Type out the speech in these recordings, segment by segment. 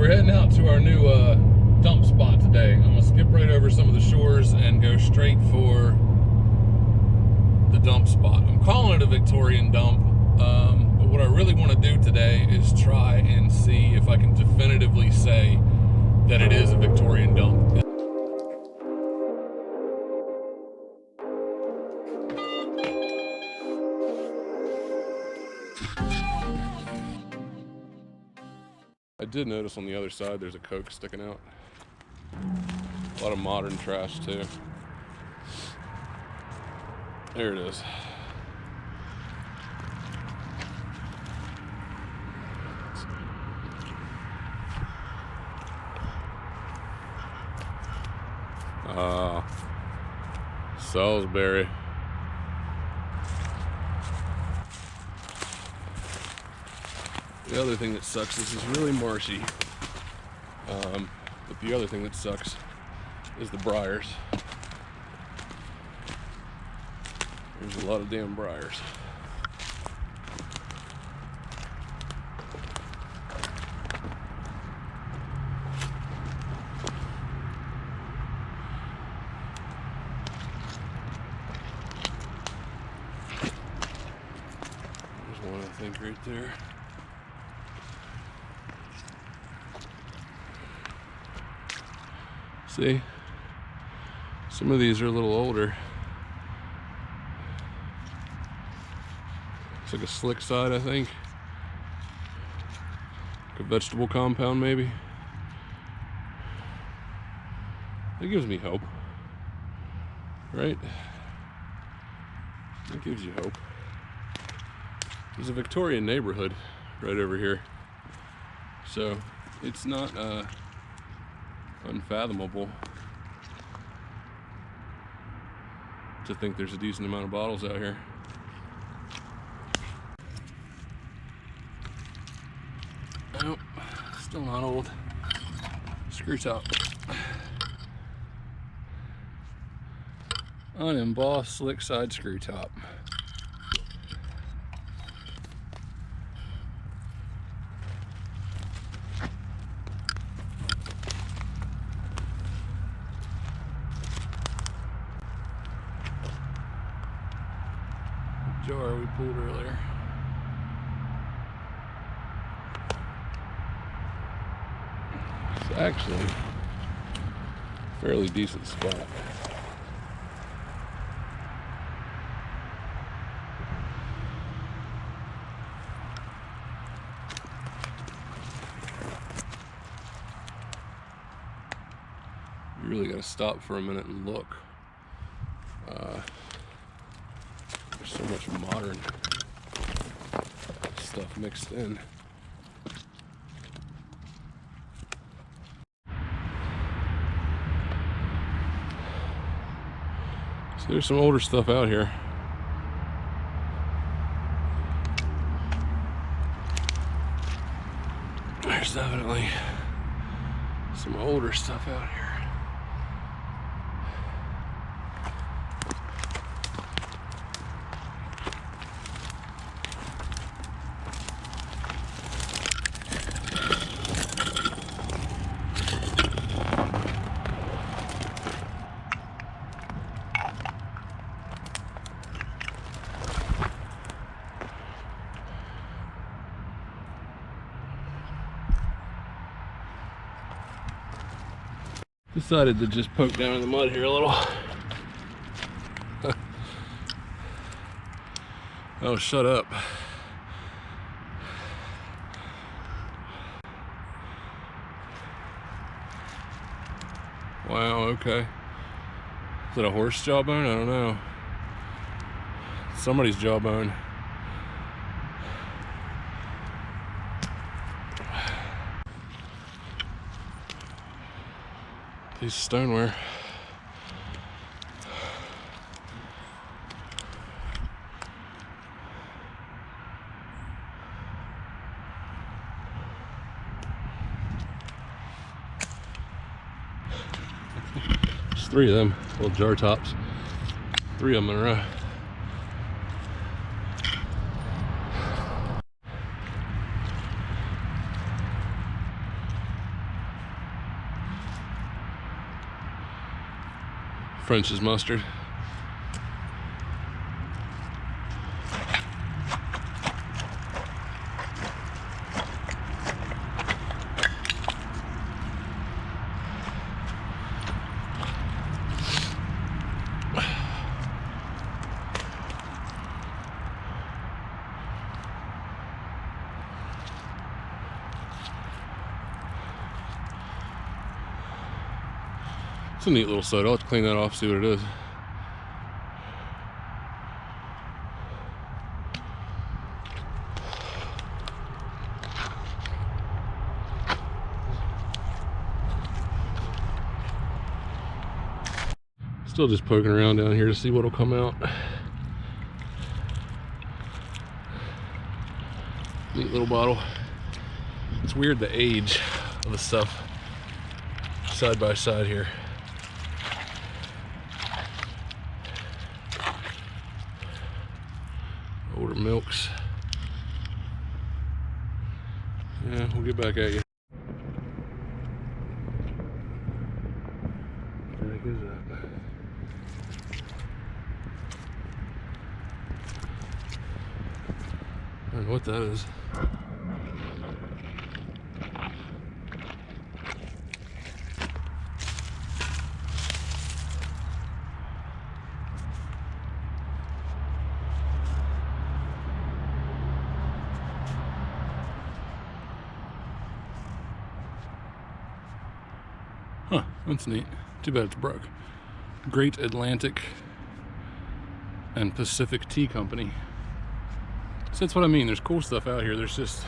we're heading out to our new dump spot today. I'm gonna skip right over some of the shores and go straight for the dump spot. I'm calling it a Victorian dump, but what I really want to do today is try and see if I can definitively say that it is a Victorian dump. I did notice on the other side there's a Coke sticking out. A lot of modern trash too. There it is. Salisbury. The other thing that sucks, this is really marshy. But the other thing that sucks is the briars. There's a lot of damn briars. There's one, I think, right there. See, some of these are a little older. It's like a slick side, I think. Like a vegetable compound, maybe. That gives me hope, right? That gives you hope. There's a Victorian neighborhood right over here, so it's not unfathomable to think there's a decent amount of bottles out here. Nope, still not old. Screw top. Unembossed slick side screw top. Jar we pulled earlier. It's actually a fairly decent spot. You really got to stop for a minute and look. There's so much modern stuff mixed in. So there's some older stuff out here. There's definitely some older stuff out here. Decided to just poke down in the mud here a little. Oh, shut up. Wow, okay. Is it a horse jawbone? I don't know. Somebody's jawbone. Piece of stoneware. There's 3 of them, little jar tops. 3 of them in a row. French's mustard. It's a neat little soda. I'll have to clean that off, see what it is. Still just poking around down here to see what'll come out. Neat little bottle. It's weird the age of the stuff side by side here. Older milks. Yeah, we'll get back at you. What the heck is that? I don't know what that is. Huh, that's neat. Too bad it's broke. Great Atlantic and Pacific Tea Company. So that's what I mean. There's cool stuff out here. There's just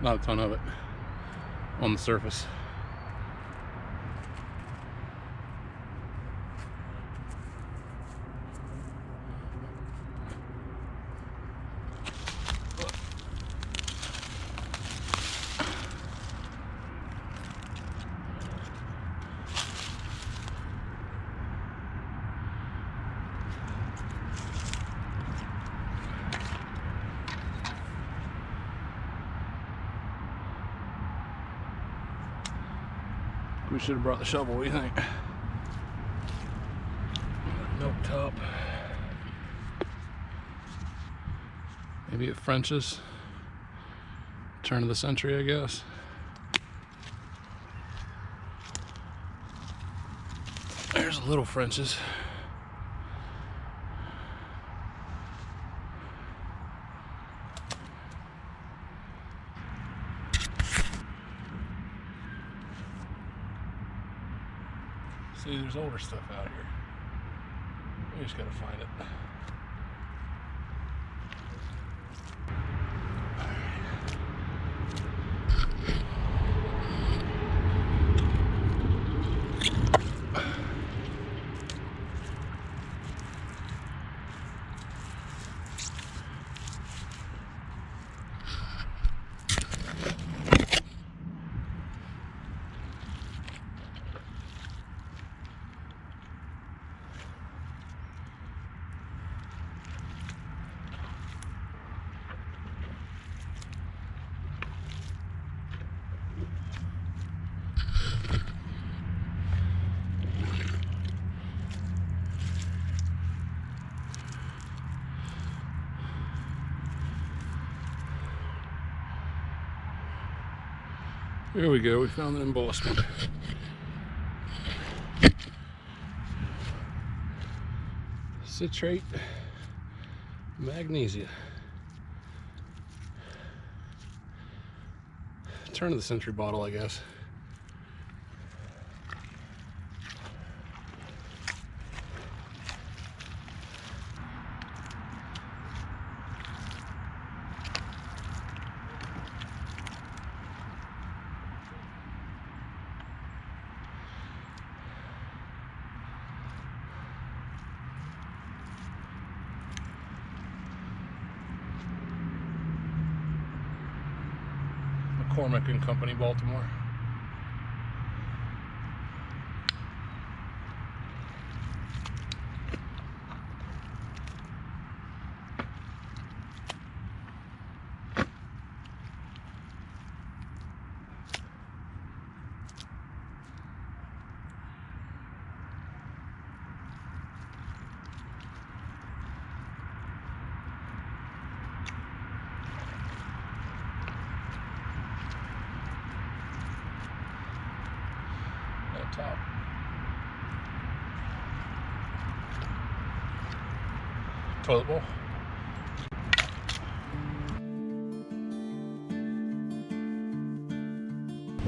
not a ton of it on the surface. We should have brought the shovel, what do you think? Milk top. Maybe at French's. Turn of the century, I guess. There's a little French's. See, there's older stuff out here. We just gotta find it. There we go, we found an embossment. Citrate magnesia. Turn of the century bottle, I guess. McCormick and Company, Baltimore. top. Toilet bowl.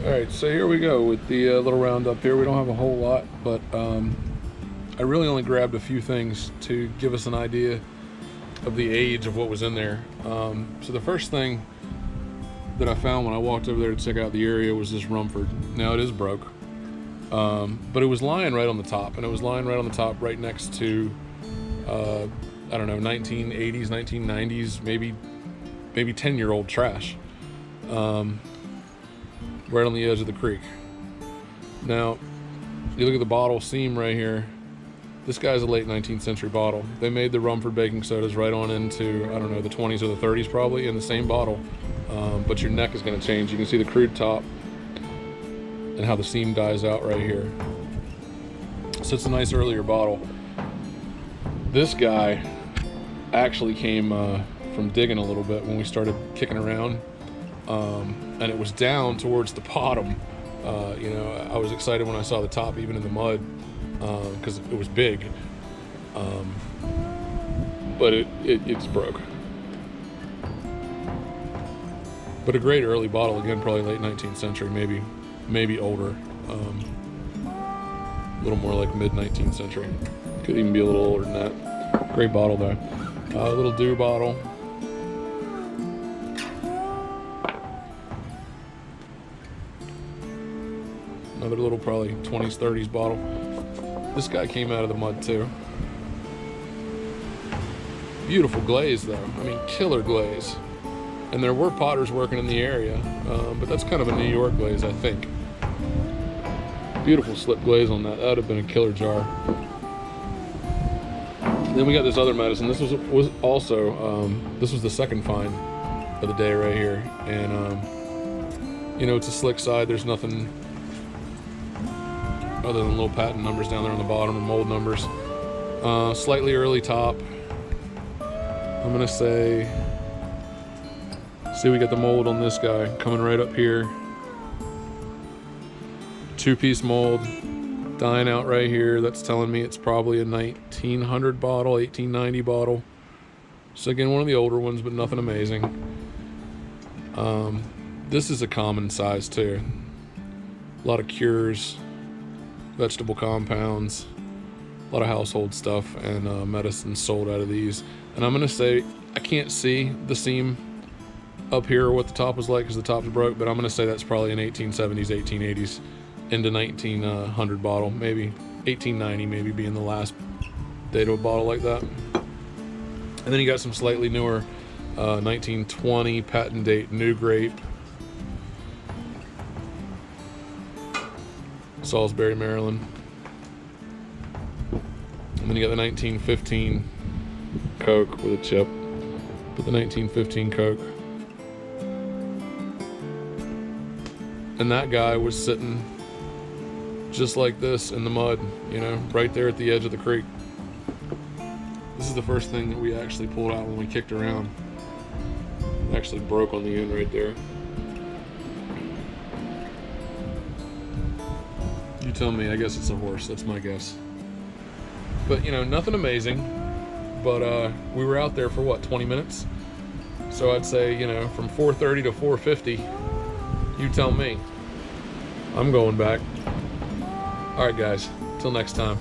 Alright, so here we go with the little roundup here. We don't have a whole lot, but I really only grabbed a few things to give us an idea of the age of what was in there. So the first thing that I found when I walked over there to check out the area was this Rumford. Now it is broke, but it was lying right on the top, and it was lying right on the top right next to, I don't know, 1980s, 1990s, maybe 10-year-old trash. Right on the edge of the creek. Now, you look at the bottle seam right here. This guy's a late 19th century bottle. They made the Rumford baking sodas right on into, I don't know, the 20s or the 30s probably in the same bottle. But your neck is going to change. You can see the crude top and how the seam dies out right here. So it's a nice earlier bottle. This guy actually came from digging a little bit when we started kicking around. And it was down towards the bottom. You know, I was excited when I saw the top even in the mud, because it was big. But it's broke. But a great early bottle, again, probably late 19th century, maybe older. A little more like mid 19th century. Could even be a little older than that. Great bottle though. A little dew bottle. Another little probably 20s, 30s bottle. This guy came out of the mud too. Beautiful glaze though. I mean, killer glaze. And there were potters working in the area, but that's kind of a New York glaze, I think. Beautiful slip glaze on that. That would have been a killer jar. Then we got this other medicine. This was also, this was the second find of the day right here. And, you know, it's a slick side. There's nothing other than little patent numbers down there on the bottom and mold numbers. Slightly early top. I'm gonna say, see, we got the mold on this guy coming right up here. 2-piece mold, dying out right here. That's telling me it's probably a 1900 bottle, 1890 bottle. So again, one of the older ones, but nothing amazing. This is a common size too. A lot of cures, vegetable compounds, a lot of household stuff, and medicine sold out of these. And I'm gonna say, I can't see the seam up here or what the top was like because the top's broke, but I'm gonna say that's probably an 1870s, 1880s into 1900 bottle, maybe 1890 maybe being the last date of a bottle like that. And then you got some slightly newer 1920 patent date new grape, Salisbury, Maryland. And then you got the 1915 Coke with a chip. Put the 1915 Coke. And that guy was sitting just like this in the mud, you know, right there at the edge of the creek. This is the first thing that we actually pulled out when we kicked around. It actually broke on the end right there. You tell me, I guess it's a horse, that's my guess. But, you know, nothing amazing. But we were out there for what, 20 minutes? So I'd say, you know, from 4:30 to 4:50, you tell me. I'm going back. All right, guys, till next time.